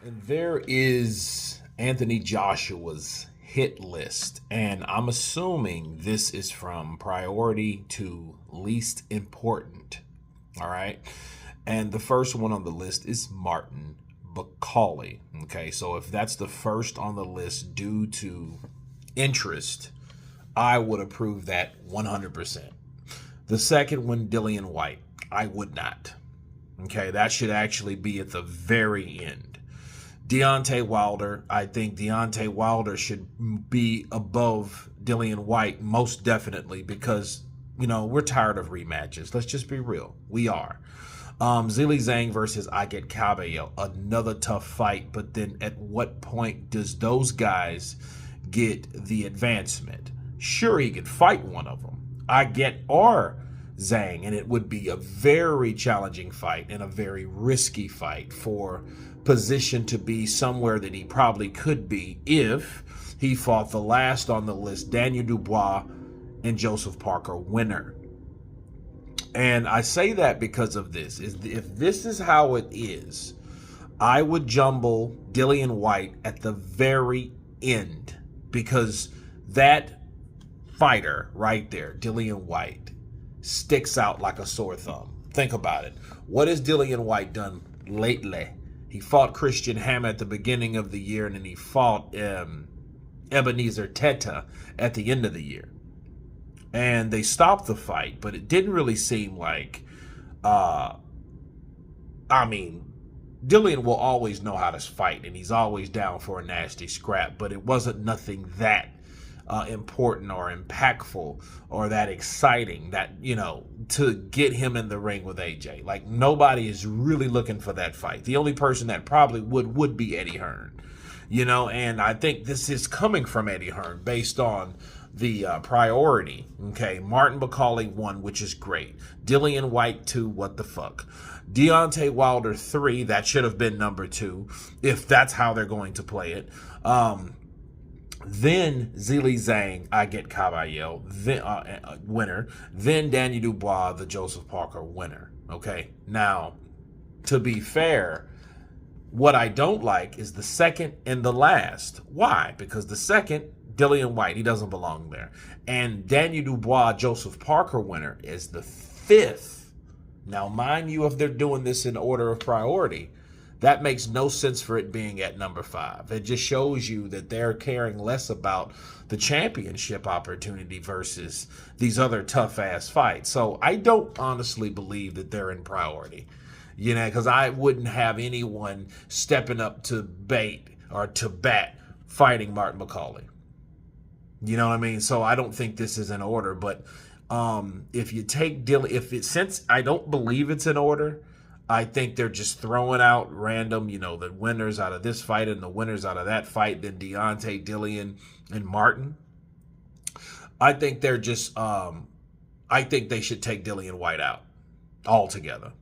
There is Anthony Joshua's hit list, and I'm assuming this is from priority to least important. All right. And the first one on the list is Martin Bacali. Okay. So if that's the first on the list due to interest, I would approve that 100%. The second one, Dillian White, I would not. Okay. That should actually be at the very end. Deontay Wilder, I think Deontay Wilder should be above Dillian White most definitely because, we're tired of rematches. Let's just be real. We are. Zhilei Zhang versus Aget Cabello, another tough fight, but then at what point does those guys get the advancement? Sure, he could fight one of them. Aget or Zhang, and it would be a very challenging fight and a very risky fight for position to be somewhere that he probably could be if he fought the last on the list, Daniel Dubois and Joseph Parker, winner. And I say that because of this. If this is how it is, I would jumble Dillian White at the very end because that fighter right there, Dillian White, sticks out like a sore thumb. Think about it. What has Dillian White done lately? He fought Christian Hammer at the beginning of the year, and then he fought Ebenezer Teta at the end of the year. And they stopped the fight, but it didn't really seem like, Dillian will always know how to fight, and he's always down for a nasty scrap, but it wasn't nothing that important or impactful or that exciting that, to get him in the ring with AJ. Like, nobody is really looking for that fight. The only person that probably would be Eddie Hearn, and I think this is coming from Eddie Hearn based on the priority. Okay, Martin Bacali 1, which is great. Dillian White 2, what the fuck. Deontay Wilder 3, that should have been number 2, if that's how they're going to play it. Then Zhilei Zhang, Aget Cabello, then, winner. Then Daniel Dubois, the Joseph Parker, winner. Okay, now, to be fair, what I don't like is the second and the last. Why? Because the second, Dillian White, he doesn't belong there. And Daniel Dubois, Joseph Parker, winner, is the 5th. Now, mind you, if they're doing this in order of priority, that makes no sense for it being at number 5. It just shows you that they're caring less about the championship opportunity versus these other tough-ass fights. So I don't honestly believe that they're in priority, because I wouldn't have anyone stepping up to bait or to bat fighting Martin Bacali. You know what I mean? So I don't think this is in order. But if you take Dillian, since I don't believe it's in order, I think they're just throwing out random, the winners out of this fight and the winners out of that fight, then Deontay, Dillian, and Martin. I think they're just, I think they should take Dillian White out altogether.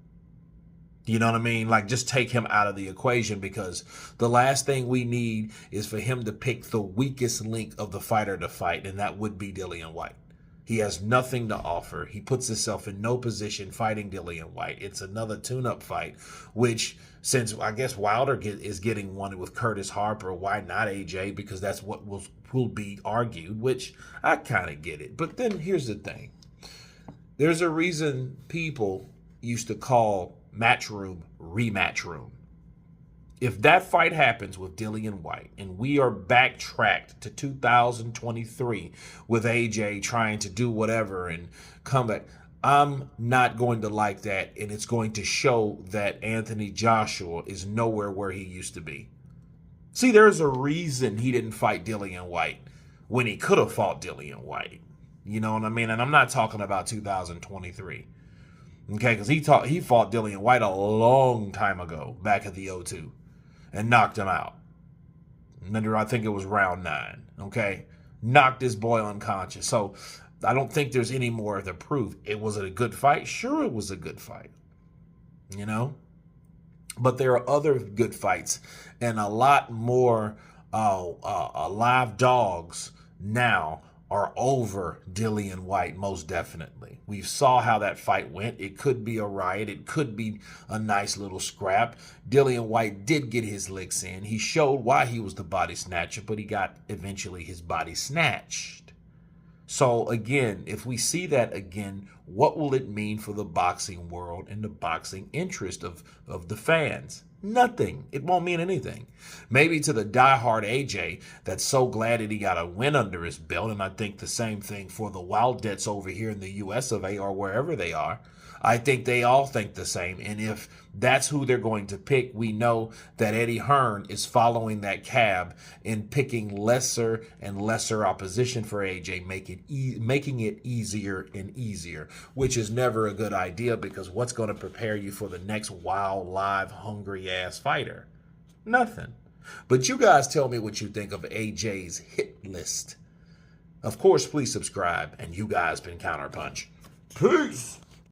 You know what I mean? Like, just take him out of the equation because the last thing we need is for him to pick the weakest link of the fighter to fight, and that would be Dillian White. He has nothing to offer. He puts himself in no position fighting Dillian White. It's another tune-up fight, which, since I guess Wilder is getting one with Curtis Harper, why not AJ? Because that's what will be argued, which I kind of get it. But then here's the thing. There's a reason people used to call Matchroom rematch room. If that fight happens with Dillian White and we are backtracked to 2023 with AJ trying to do whatever and come back, I'm not going to like that, and it's going to show that Anthony Joshua is nowhere where he used to be. See, there's a reason he didn't fight Dillian White when he could have fought Dillian White. You know what I mean? And I'm not talking about 2023. Okay, because he fought Dillian White a long time ago, back at the O2, and knocked him out. And then I think it was round 9, okay? Knocked this boy unconscious. So I don't think there's any more of the proof. Was it a good fight? Sure, it was a good fight, But there are other good fights and a lot more live dogs now are over Dillian White, most definitely. We saw how that fight went. It could be a riot. It could be a nice little scrap. Dillian White did get his licks in. He showed why he was the body snatcher, but he got eventually his body snatched. So again, if we see that again, what will it mean for the boxing world and the boxing interest of the fans? Nothing. It won't mean anything. Maybe to the diehard AJ that's so glad that he got a win under his belt, and I think the same thing for the Wildets over here in the US of A or wherever they are. I think they all think the same. And if that's who they're going to pick, we know that Eddie Hearn is following that cab in picking lesser and lesser opposition for AJ, making it easier and easier, which is never a good idea, because what's going to prepare you for the next wild, live, hungry-ass fighter? Nothing. But you guys tell me what you think of AJ's hit list. Of course, please subscribe, and you guys been Counterpunch. Peace!